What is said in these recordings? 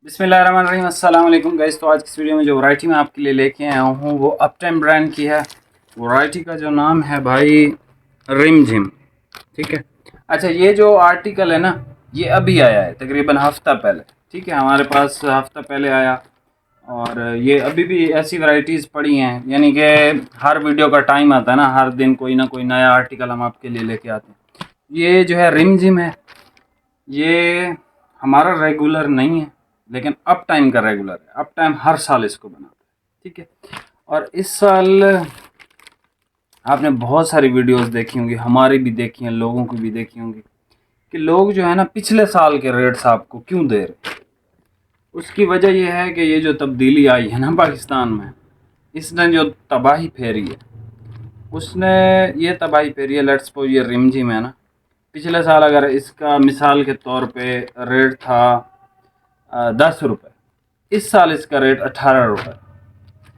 बिस्मिल्लाहिर्रहमानिर्रहीम। अस्सलाम वालेकुम गाइस। तो आज की इस वीडियो में जो वैरायटी मैं आपके लिए लेके आया हूँ वो अपटाइम ब्रांड की है। वैरायटी का जो नाम है भाई रिम झिम। ठीक है। अच्छा, ये जो आर्टिकल है ना ये अभी आया है तकरीबन हफ्ता पहले। ठीक है, हमारे पास हफ्ता पहले आया और ये अभी भी ऐसी वैरायटीज़ पड़ी हैं, यानी कि हर वीडियो का टाइम आता है ना, हर दिन कोई ना कोई नया आर्टिकल हम आपके लिए लेके आते हैं। ये जो है रिम झिम है, ये हमारा रेगुलर नहीं है लेकिन अप टाइम का रेगुलर है। अप टाइम हर साल इसको बनाता है। ठीक है। और इस साल आपने बहुत सारी वीडियोस देखी होंगी, हमारी भी देखी हैं, लोगों की भी देखी होंगी, कि लोग जो है ना पिछले साल के रेट्स आपको क्यों दे रहे। उसकी वजह यह है कि ये जो तब्दीली आई है ना पाकिस्तान में, इसने जो तबाही फेरी है, उसने ये तबाही फेरी है। लेट्स सपोज ये रिमझिम है ना, पिछले साल अगर इसका मिसाल के तौर पे रेट था 10 रुपये, इस साल इसका रेट 18 रुपये।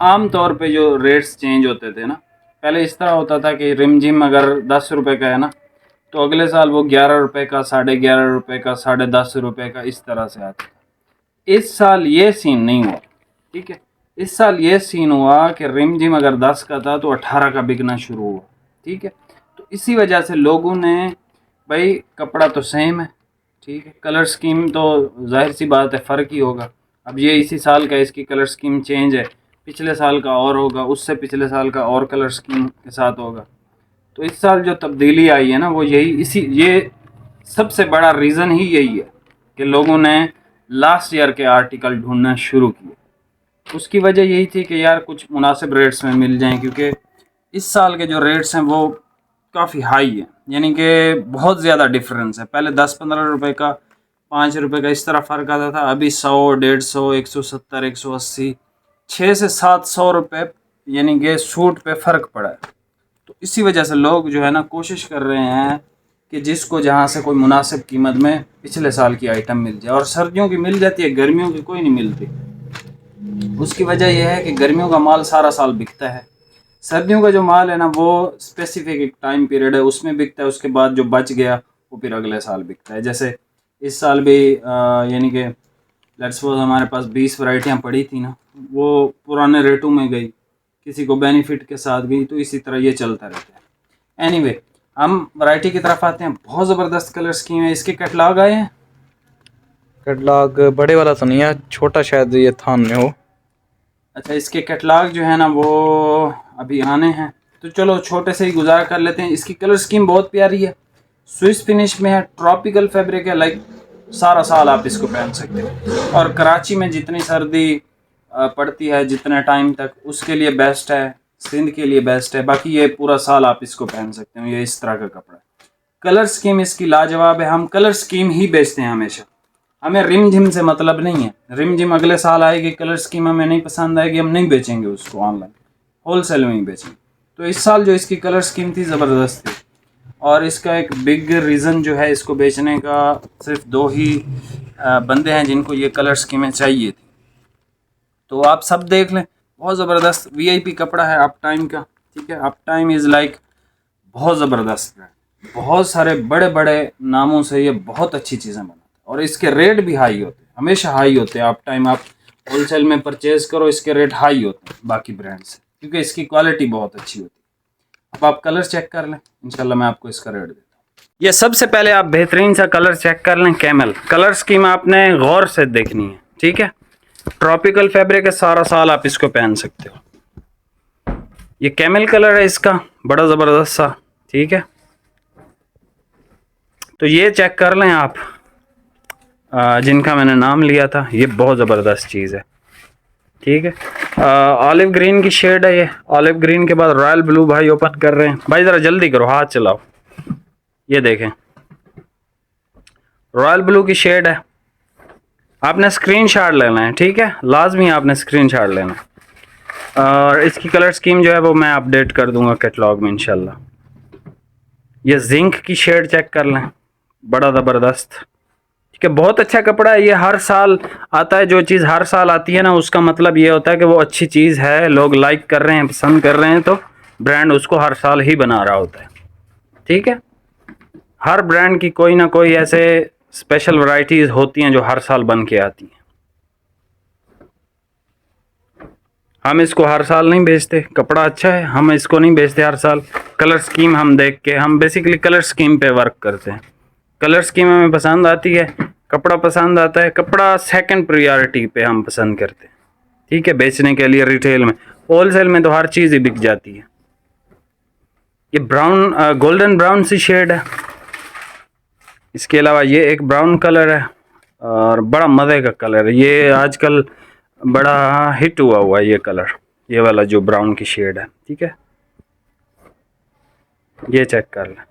आम तौर पे जो रेट्स चेंज होते थे ना, पहले इस तरह होता था कि रिमझिम अगर 10 रुपये का है ना तो अगले साल वो 11 रुपये का, 11.5 रुपये का, 10.5 रुपये का, इस तरह से आता था। इस साल ये सीन नहीं हुआ। ठीक है। इस साल ये सीन हुआ कि रिमझिम अगर 10 का था तो 18 का बिकना शुरू हुआ। ठीक है। तो इसी वजह से लोगों ने, भाई कपड़ा तो सेम है, ठीक है, कलर स्कीम तो जाहिर सी बात है फ़र्क ही होगा। अब ये इसी साल का, इसकी कलर स्कीम चेंज है, पिछले साल का और होगा, उससे पिछले साल का और कलर स्कीम के साथ होगा। तो इस साल जो तब्दीली आई है ना वो यही, इसी ये सबसे बड़ा रीज़न ही यही है कि लोगों ने लास्ट ईयर के आर्टिकल ढूंढना शुरू किए। उसकी वजह यही थी कि यार कुछ मुनासिब रेट्स में मिल जाएं, क्योंकि इस साल के जो रेट्स हैं वो काफ़ी हाई है, यानी कि बहुत ज़्यादा डिफरेंस है। पहले 10-15 रुपये का, 5 रुपये का इस तरह फ़र्क आता था, अभी 100, 150, 170, 180, 600 से 700 रुपये यानी कि सूट पे फ़र्क पड़ा है। तो इसी वजह से लोग जो है ना कोशिश कर रहे हैं कि जिसको जहाँ से कोई मुनासिब कीमत में पिछले साल की आइटम मिल जाए। और सर्दियों की मिल जाती है, गर्मियों की कोई नहीं मिलती। उसकी वजह यह है कि गर्मियों का माल सारा साल बिकता है, सर्दियों का जो माल है ना वो स्पेसिफिक एक टाइम पीरियड है उसमें बिकता है, उसके बाद जो बच गया वो फिर अगले साल बिकता है। जैसे इस साल भी यानी कि लेट्स सपोज हमारे पास 20 वैरायटियाँ पड़ी थी ना, वो पुराने रेटों में गई, किसी को बेनिफिट के साथ गई, तो इसी तरह ये चलता रहता है। एनीवे, हम वैरायटी की तरफ आते हैं। बहुत ज़बरदस्त कलर स्कीम है। इसके कैटलॉग आए हैं। कैटलॉग बड़े वाला तो नहीं है, छोटा शायद ये थान में हो। अच्छा, इसके कैटलॉग जो है ना वो अभी आने हैं, तो चलो छोटे से ही गुजारा कर लेते हैं। इसकी कलर स्कीम बहुत प्यारी है, स्विस फिनिश में है, ट्रॉपिकल फैब्रिक है, लाइक सारा साल आप इसको पहन सकते हो। और कराची में जितनी सर्दी पड़ती है जितने टाइम तक, उसके लिए बेस्ट है, सिंध के लिए बेस्ट है। बाकी ये पूरा साल आप इसको पहन सकते हो, ये इस तरह का कपड़ा है। कलर स्कीम इसकी लाजवाब है। हम कलर स्कीम ही बेचते हैं हमेशा, हमें रिम झिम से मतलब नहीं है। रिम झिम अगले साल आएगी, कलर स्कीम हमें नहीं पसंद आएगी, हम नहीं बेचेंगे उसको, ऑनलाइन होलसेल में ही बेचेंगे। तो इस साल जो इसकी कलर स्कीम थी ज़बरदस्त थी। और इसका एक बिग रीज़न जो है इसको बेचने का, सिर्फ दो ही बंदे हैं जिनको ये कलर स्कीमें चाहिए थी। तो आप सब देख लें, बहुत ज़बरदस्त वीआईपी कपड़ा है अप टाइम का। ठीक है। अप टाइम इज़ लाइक बहुत ज़बरदस्त है, बहुत सारे बड़े बड़े नामों से ये बहुत अच्छी चीज़ें बनाता है और इसके रेट भी हाई होते हैं, हमेशा हाई होते हैं। अप टाइम आप होलसेल में परचेज करो, इसके रेट हाई होते हैं बाकी ब्रांड से, क्योंकि इसकी क्वालिटी बहुत अच्छी होती है। अब आप कलर चेक कर लें, इंशाल्लाह मैं आपको इसका रेट देता हूँ। ये सबसे पहले आप बेहतरीन सा कलर चेक कर लें, कैमल कलर स्कीम आपने गौर से देखनी है। ठीक है। ट्रॉपिकल फैब्रिक है, सारा साल आप इसको पहन सकते हो। ये कैमल कलर है इसका, बड़ा ज़बरदस्त सा। ठीक है। तो ये चेक कर लें आप, जिनका मैंने नाम लिया था, ये बहुत ज़बरदस्त चीज़ है। ठीक है। ऑलिव ग्रीन की शेड है ये। ऑलिव ग्रीन के बाद रॉयल ब्लू भाई ओपन कर रहे हैं। भाई ज़रा जल्दी करो, हाथ चलाओ। ये देखें, रॉयल ब्लू की शेड है। आपने स्क्रीनशॉट लेना है, ठीक है, लाजमी आपने स्क्रीनशॉट लेना है। और इसकी कलर स्कीम जो है वो मैं अपडेट कर दूंगा कैटलॉग में इंशाल्लाह। ये जिंक की शेड चेक कर लें, बड़ा ज़बरदस्त। ठीक है, बहुत अच्छा कपड़ा है। ये हर साल आता है, जो चीज़ हर साल आती है ना उसका मतलब ये होता है कि वो अच्छी चीज़ है, लोग लाइक कर रहे हैं, पसंद कर रहे हैं, तो ब्रांड उसको हर साल ही बना रहा होता है। ठीक है। हर ब्रांड की कोई ना कोई ऐसे स्पेशल वैरायटीज़ होती हैं जो हर साल बन के आती हैं। हम इसको हर साल नहीं बेचते, कपड़ा अच्छा है, हम इसको नहीं बेचते हर साल। कलर स्कीम हम देख के, हम बेसिकली कलर स्कीम पे वर्क करते हैं। कलर स्कीम हमें पसंद आती है, कपड़ा पसंद आता है, कपड़ा सेकंड प्रायोरिटी पे हम पसंद करते हैं, ठीक है, बेचने के लिए रिटेल में। होलसेल में तो हर चीज़ ही बिक जाती है। ये ब्राउन गोल्डन ब्राउन सी शेड है। इसके अलावा ये एक ब्राउन कलर है और बड़ा मज़े का कलर है, ये आजकल बड़ा हिट हुआ है ये कलर, ये वाला जो ब्राउन की शेड है, ठीक है। ये चेक कर लें।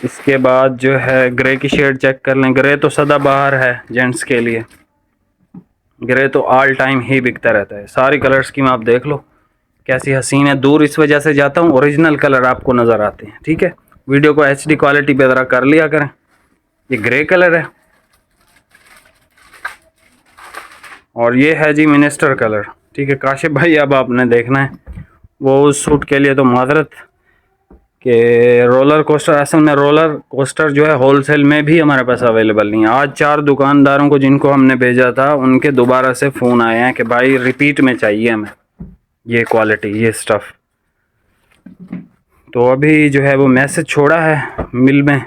इसके बाद जो है ग्रे की शेड चेक कर लें। ग्रे तो सदाबहार है जेंट्स के लिए, ग्रे तो ऑल टाइम ही बिकता रहता है। सारी कलर स्कीम आप देख लो कैसी हसीन है। दूर इस वजह से जाता हूँ, ओरिजिनल कलर आपको नज़र आते हैं, ठीक है। वीडियो को HD क्वालिटी पे ज़रा कर लिया करें। ये ग्रे कलर है और ये है जी मिनिस्टर कलर, ठीक है। काशिफ भाई अब आपने देखना है, वो उस सूट के लिए तो माजरत कि रोलर कोस्टर, असल में रोलर कोस्टर जो है होलसेल में भी हमारे पास अवेलेबल नहीं है। आज 4 दुकानदारों को जिनको हमने भेजा था उनके दोबारा से फ़ोन आए हैं कि भाई रिपीट में चाहिए हमें ये क्वालिटी, ये स्टफ़। तो अभी जो है वो मैसेज छोड़ा है मिल में,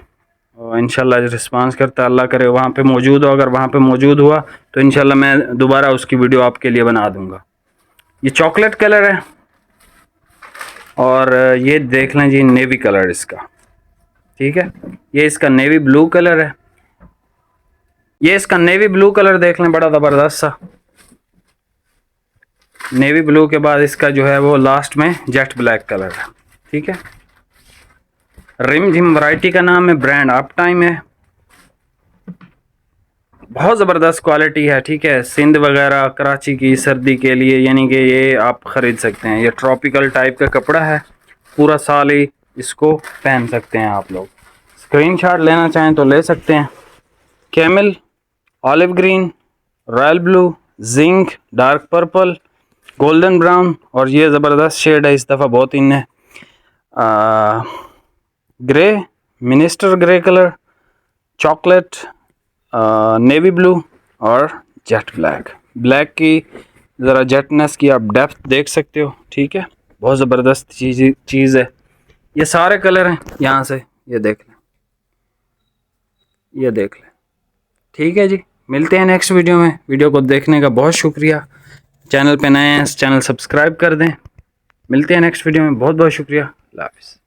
और इंशाल्लाह रिस्पांस करता, अल्लाह करे वहाँ पे मौजूद हो। अगर वहाँ पे मौजूद हुआ तो इंशाल्लाह मैं दोबारा उसकी वीडियो आपके लिए बना दूँगा। ये चॉकलेट कलर है और ये देख लें जी नेवी कलर इसका, ठीक है। ये इसका नेवी ब्लू कलर है। ये इसका नेवी ब्लू कलर देख लें, बड़ा ज़बरदस्त सा नेवी ब्लू के बाद इसका जो है वो लास्ट में जेट ब्लैक कलर है, ठीक है। रिम जिम वैरायटी का नाम है, ब्रांड अप टाइम है। बहुत ज़बरदस्त क्वालिटी है, ठीक है। सिंध वगैरह कराची की सर्दी के लिए यानी कि ये आप ख़रीद सकते हैं। ये ट्रॉपिकल टाइप का कपड़ा है, पूरा साल ही इसको पहन सकते हैं आप लोग। स्क्रीनशॉट लेना चाहें तो ले सकते हैं। Camel, olive green, royal blue, zinc, dark purple, golden brown और ये ज़बरदस्त शेड है इस दफ़ा बहुत इन है, grey, minister grey colour, chocolate, navy blue और जेट ब्लैक। ब्लैक की ज़रा जेटनेस की आप डेप्थ देख सकते हो, ठीक है। बहुत ज़बरदस्त चीज़ है। ये सारे कलर हैं यहाँ से, ये देख लें, ये देख लें, ठीक है जी। मिलते हैं नेक्स्ट वीडियो में। वीडियो को देखने का बहुत शुक्रिया। चैनल पे नए हैं, चैनल सब्सक्राइब कर दें। मिलते हैं नेक्स्ट वीडियो में, बहुत बहुत शुक्रिया। अल्लाह हाफ़िज़।